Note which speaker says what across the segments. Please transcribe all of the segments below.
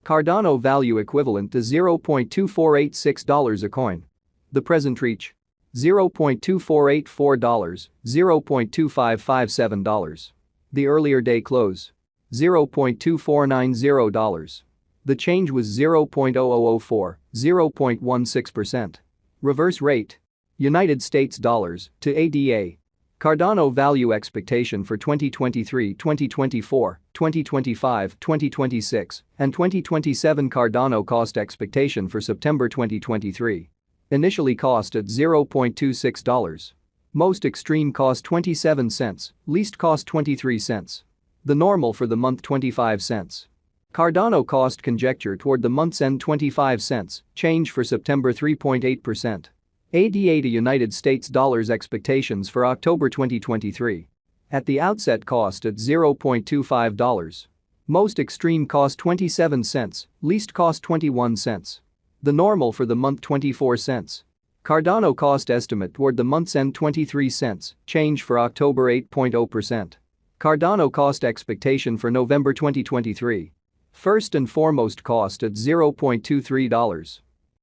Speaker 1: Cardano value equivalent to $0.2486 a coin. The present reach: $0.2484, $0.2557. The earlier day close: $0.2490. The change was 0.0004, 0.16%. Reverse rate: United States dollars to ADA. Cardano value expectation for 2023, 2024, 2025, 2026, and 2027. Cardano cost expectation for September 2023. Initially cost at $0.26. Most extreme cost 27 cents, least cost 23 cents. The normal for the month 25 cents. Cardano cost conjecture toward the month's end 25 cents, change for September 3.8%. ADA to United States dollars expectations for October 2023. At the outset cost at $0.25. Most extreme cost 27 cents, least cost 21 cents. The normal for the month 24 cents. Cardano cost estimate toward the month's end 23 cents, change for October 8.0%. Cardano cost expectation for November 2023. First and foremost cost at $0.23.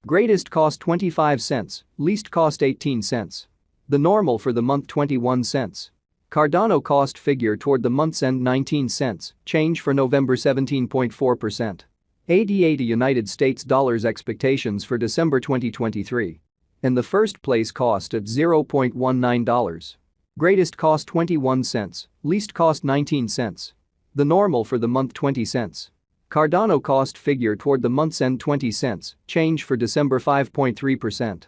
Speaker 1: Greatest cost 25 cents, least cost 18 cents. The normal for the month 21 cents. Cardano cost figure toward the month's end 19 cents, change for November 17.4%. ADA to United States dollars expectations for December 2023. In the first place cost at $0.19. Greatest cost 21 cents, least cost 19 cents. The normal for the month 20 cents. Cardano cost figure toward the month's end 20 cents, change for December 5.3%.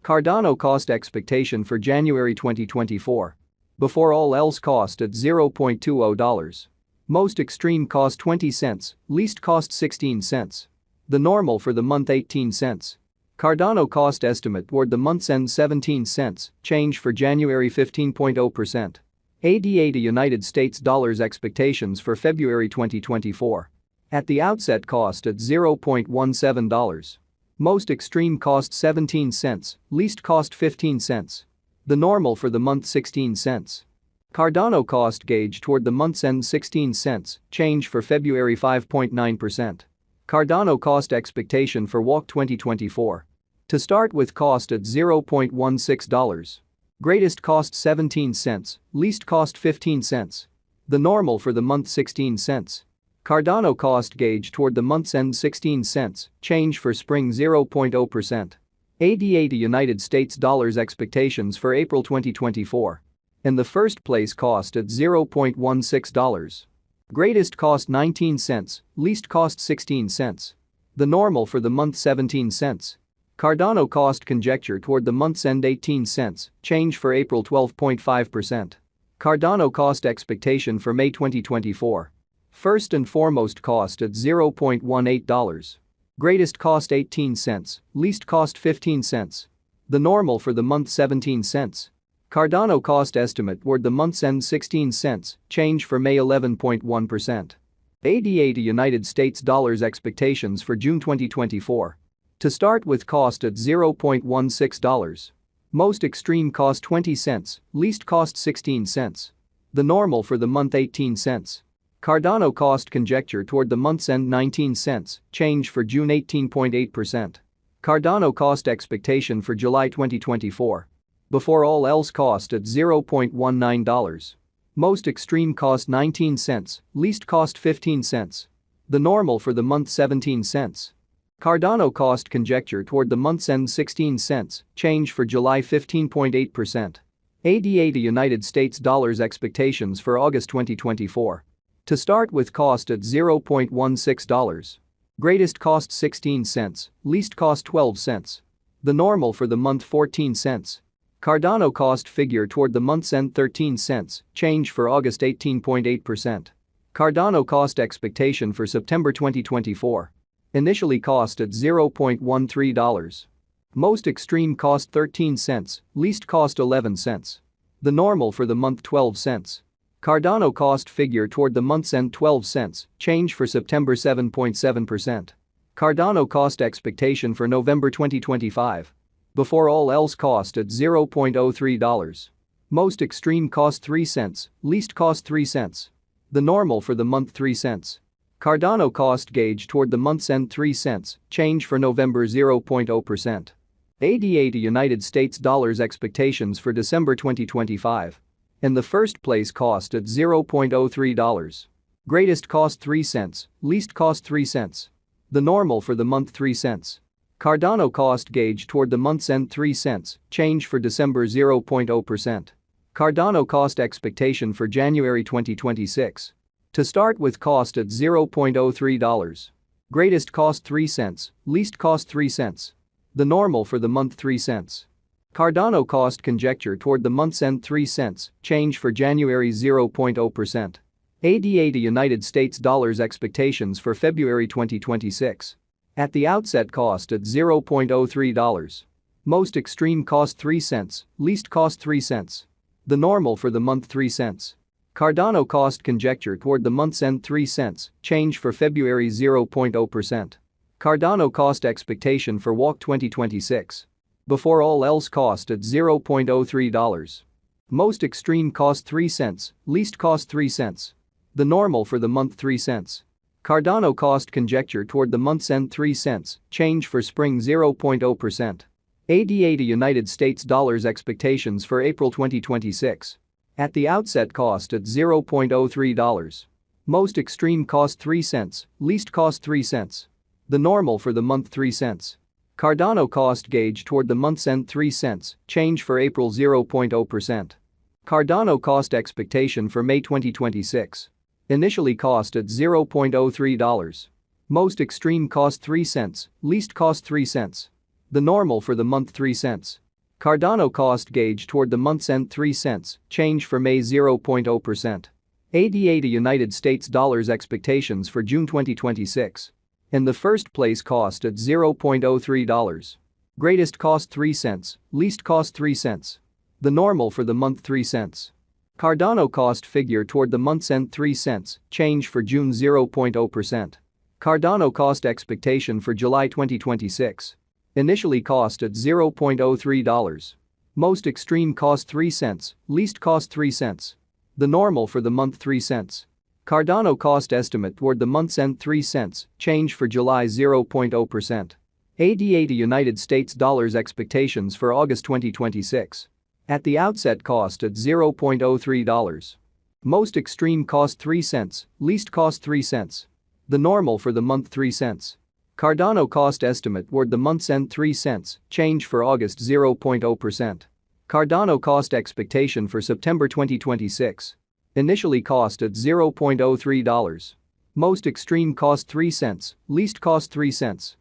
Speaker 1: Cardano cost expectation for January 2024. Before all else cost at $0.20. Most extreme cost 20 cents, least cost 16 cents. The normal for the month 18 cents. Cardano cost estimate toward the month's end 17 cents, change for January 15.0%. ADA to United States dollars expectations for February 2024. At the outset cost at $0.17. Most extreme cost 17 cents, least cost 15 cents. The normal for the month 16 cents. Cardano cost gauge toward the month's end 16 cents, change for February 5.9%. Cardano cost expectation for WOC 2024. To start with cost at $0.16. Greatest cost 17 cents, least cost 15 cents. The normal for the month 16 cents. Cardano cost gauge toward the month's end 16 cents, change for spring 0.0%. ADA to United States dollars expectations for April 2024. In the first place cost at $0.16. Greatest cost 19 cents, least cost 16 cents. The normal for the month 17 cents. Cardano cost conjecture toward the month's end 18 cents, change for April 12.5%. Cardano cost expectation for May 2024. First and foremost cost at $0.18. Greatest cost 18 cents, least cost 15 cents. The normal for the month 17 cents. Cardano cost estimate toward the month's end 16 cents, change for May 11.1%. ADA to United States dollars expectations for June 2024. To start with cost at $0.16. Most extreme cost 20 cents, least cost 16 cents. The normal for the month 18 cents. Cardano cost conjecture toward the month's end 19 cents, change for June 18.8%. Cardano cost expectation for July 2024. Before all else cost at $0.19. Most extreme cost 19 cents, least cost 15 cents. The normal for the month 17 cents. Cardano cost conjecture toward the month's end 16 cents, change for July 15.8%. ADA to United States dollars expectations for August 2024. To start with cost at $0.16. Greatest cost 16 cents, least cost 12 cents. The normal for the month 14 cents. Cardano cost figure toward the month's end 13 cents, change for August 18.8%. Cardano cost expectation for September 2024. Initially cost at $0.13. Most extreme cost 13 cents, least cost 11 cents. The normal for the month 12 cents. Cardano cost figure toward the month's end 12 cents, change for September 7.7%. Cardano cost expectation for November 2025. Before all else cost at $0.03. Most extreme cost 3 cents, least cost 3 cents. The normal for the month 3 cents. Cardano cost gauge toward the month's end 3 cents, change for November 0.0%. ADA to United States dollars expectations for December 2025. In the first place cost at $0.03. Greatest cost 3 cents, least cost 3 cents. The normal for the month 3 cents. Cardano cost gauge toward the month's end 3 cents, change for December 0.0%. Cardano cost expectation for January 2026. To start with cost at $0.03. Greatest cost 3 cents, least cost 3 cents. The normal for the month 3 cents. Cardano cost conjecture toward the month's end 3 cents, change for January 0.0%. ADA to United States dollars expectations for February 2026. At the outset cost at $0.03. Most extreme cost 3 cents, least cost 3 cents. The normal for the month 3 cents. Cardano cost conjecture toward the month's end 3 cents, change for February 0.0%. Cardano cost expectation for WAC 2026. Before all else cost at $0.03. Most extreme cost 3 cents, least cost 3 cents. The normal for the month 3 cents. Cardano cost conjecture toward the month's end 3 cents, change for spring 0.0%. ADA to United States dollars expectations for April 2026. At the outset cost at $0.03. Most extreme cost 3 cents, least cost 3 cents. The normal for the month 3 cents. Cardano cost gauge toward the month's end 3 cents, change for April 0.0%. Cardano cost expectation for May 2026. Initially cost at $0.03. Most extreme cost 3 cents, least cost 3 cents. The normal for the month 3 cents. Cardano cost gauge toward the month's end 3 cents, change for May 0.0%. ADA to United States dollars expectations for June 2026. In the first place cost at $0.03. Greatest cost 3 cents, least cost 3 cents. The normal for the month 3 cents. Cardano cost figure toward the month's end 3 cents, change for June 0.0%. Cardano cost expectation for July 2026. Initially cost at $0.03. Most extreme cost 3 cents, least cost 3 cents. The normal for the month 3 cents. Cardano cost estimate toward the month's end 3 cents, change for July 0.0%. ADA to United States dollars expectations for August 2026. At the outset cost at $0.03. Most extreme cost 3 cents, least cost 3 cents. The normal for the month 3 cents. Cardano cost estimate toward the month's end 3 cents, change for August 0.0%. Cardano cost expectation for September 2026. Initially cost at $0.03. Most extreme cost 3 cents, least cost 3 cents.